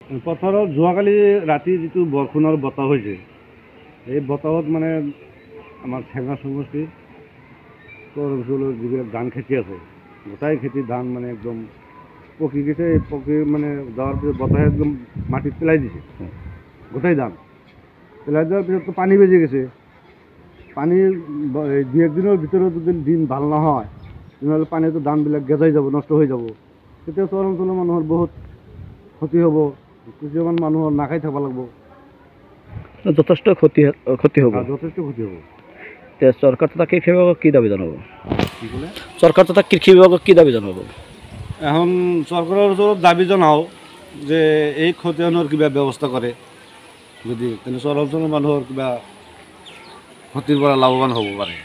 পথাৰত যোৱাকালি ৰাতি যিটো বৰষুণৰ বতাহ হৈছে, এই বতাহত মানে আমাৰ ঠেঙা সমষ্টি অঞ্চলৰ যিবিলাক ধান খেতি আছে, গোটাই খেতি ধান মানে একদম পকি গৈছে। পকি মানে যোৱাৰ পিছত বতাহে একদম মাটিত পেলাই দিছে, গোটাই ধান পেলাই দিয়াৰ পিছততো পানী বেজি গৈছে। পানী দুই একদিনৰ ভিতৰত যদি দিন ভাল নহয়, তেনেহ'লে পানীটো ধানবিলাক গেজাই যাব, নষ্ট হৈ যাব। তেতিয়া চৰ অঞ্চলৰ মানুহৰ বহুত ক্ষতি হ'ব। কিছুমান মানুহৰ নাখাই থাকিব লাগিব, যথেষ্ট ক্ষতি হ'ব। যথেষ্ট ক্ষতি হ'ব। চৰকাৰ তথা কৃষি বিভাগক কি দাবী জনাব? কি ক'লে? চৰকাৰ তথা কৃষি বিভাগক কি দাবী জনাব? এখন চৰকাৰৰ ওচৰত দাবী জনাওঁ যে এই ক্ষতিপূৰণৰ কিবা ব্যৱস্থা কৰে, যদি তেনে চৰ অঞ্চলৰ মানুহৰ কিবা ক্ষতিৰ পৰা লাভৱান হ'ব পাৰে।